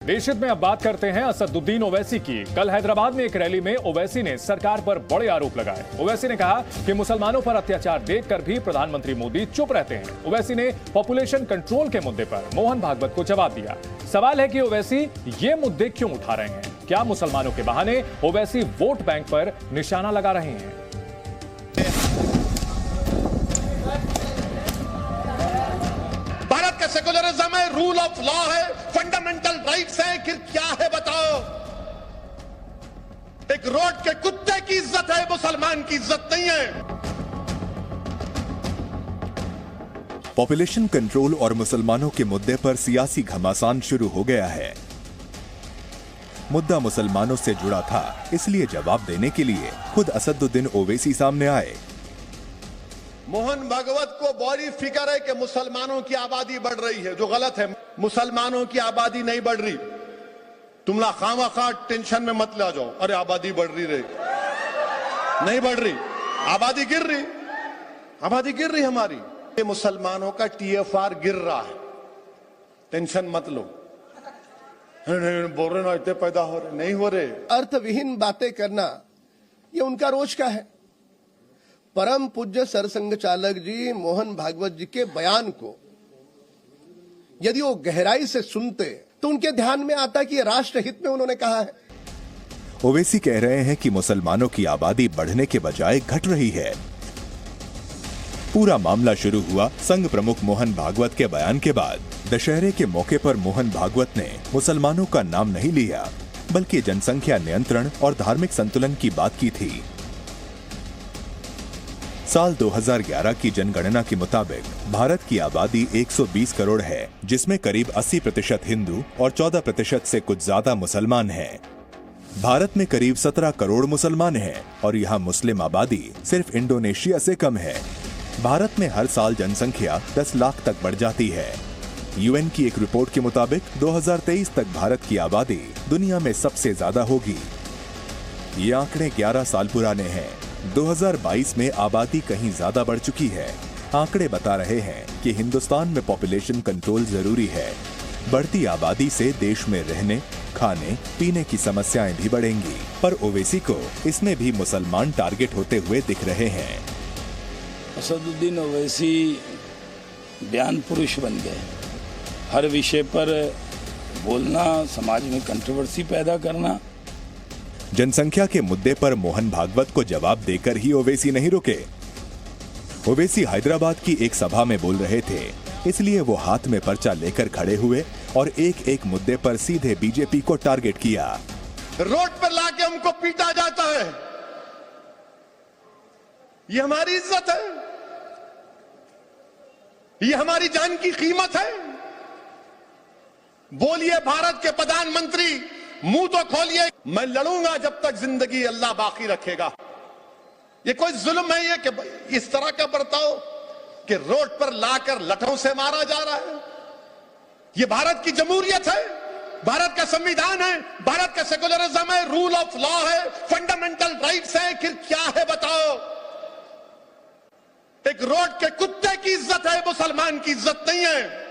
देशहित में अब बात करते हैं असदुद्दीन ओवैसी की। कल हैदराबाद में एक रैली में ओवैसी ने सरकार पर बड़े आरोप लगाए। ओवैसी ने कहा कि मुसलमानों पर अत्याचार देखकर भी प्रधानमंत्री मोदी चुप रहते हैं। ओवैसी ने पॉपुलेशन कंट्रोल के मुद्दे पर मोहन भागवत को जवाब दिया। सवाल है कि ओवैसी ये मुद्दे क्यों उठा रहे हैं? क्या मुसलमानों के बहाने ओवैसी वोट बैंक पर निशाना लगा रहे हैं? भारत का सेकुलरिज्म है, रूल ऑफ लॉ है, फंडामेंटल राइट्स है, फिर क्या है बताओ? एक रोड के कुत्ते की इज्जत है, मुसलमान की इज्जत नहीं है। पॉपुलेशन कंट्रोल और मुसलमानों के मुद्दे पर सियासी घमासान शुरू हो गया है। मुद्दा मुसलमानों से जुड़ा था, इसलिए जवाब देने के लिए खुद असदुद्दीन ओवैसी सामने आए। मोहन भागवत को बड़ी फिक्र है कि मुसलमानों की आबादी बढ़ रही है, जो गलत है। मुसलमानों की आबादी नहीं बढ़ रही। तुम लोग खामखा टेंशन में मत ले जाओ, अरे आबादी बढ़ रही रे, नहीं बढ़ रही, आबादी गिर रही, आबादी गिर रही हमारी। मुसलमानों का TFR गिर रहा है, टेंशन मत लो। बोल रहे ना इतने पैदा हो रहे, नहीं हो रहे। अर्थविहीन बातें करना ये उनका रोज का है। परम पूज्य सरसंघ चालक जी मोहन भागवत जी के बयान को यदि वो गहराई से सुनते तो उनके ध्यान में आता कि ये राष्ट्र हित में उन्होंने कहा है। ओवैसी कह रहे हैं कि मुसलमानों की आबादी बढ़ने के बजाय घट रही है। पूरा मामला शुरू हुआ संघ प्रमुख मोहन भागवत के बयान के बाद। दशहरे के मौके पर मोहन भागवत ने मुसलमानों का नाम नहीं लिया, बल्कि जनसंख्या नियंत्रण और धार्मिक संतुलन की बात की थी। साल 2011 की जनगणना के मुताबिक भारत की आबादी 120 करोड़ है, जिसमें करीब 80% हिंदू और 14% से कुछ ज्यादा मुसलमान हैं। भारत में करीब 17 करोड़ मुसलमान हैं और यहाँ मुस्लिम आबादी सिर्फ इंडोनेशिया से कम है। भारत में हर साल जनसंख्या 10 लाख तक बढ़ जाती है। UN की एक रिपोर्ट के मुताबिक 2023 तक भारत की आबादी दुनिया में सबसे ज्यादा होगी। ये आंकड़े 11 साल पुराने हैं। 2022 में आबादी कहीं ज्यादा बढ़ चुकी है। आंकड़े बता रहे हैं कि हिंदुस्तान में पॉपुलेशन कंट्रोल जरूरी है। बढ़ती आबादी से देश में रहने, खाने, पीने की समस्याएं भी बढ़ेंगी। पर ओवैसी को इसमें भी मुसलमान टारगेट होते हुए दिख रहे हैं। असदुद्दीन ओवैसी बयान पुरुष बन गए। हर विषय पर बोलना, समाज में कंट्रोवर्सी पैदा करना। जनसंख्या के मुद्दे पर मोहन भागवत को जवाब देकर ही ओवैसी नहीं रुके। ओवैसी हैदराबाद की एक सभा में बोल रहे थे, इसलिए वो हाथ में पर्चा लेकर खड़े हुए और एक एक मुद्दे पर सीधे बीजेपी को टारगेट किया। रोड पर लाके हमको पीटा जाता है, ये हमारी इज्जत है, ये हमारी जान की कीमत है। बोलिए भारत के प्रधानमंत्री, मुंह तो खोलिए। मैं लड़ूंगा जब तक जिंदगी अल्लाह बाकी रखेगा। ये कोई जुल्म है ये कि इस तरह का बर्ताव कि रोड पर लाकर लठों से मारा जा रहा है? ये भारत की जमहूरियत है, भारत का संविधान है, भारत का सेकुलरिज्म है, रूल ऑफ लॉ है, फंडामेंटल राइट्स है, फिर क्या है बताओ? एक रोड के कुत्ते की इज्जत है, मुसलमान की इज्जत नहीं है।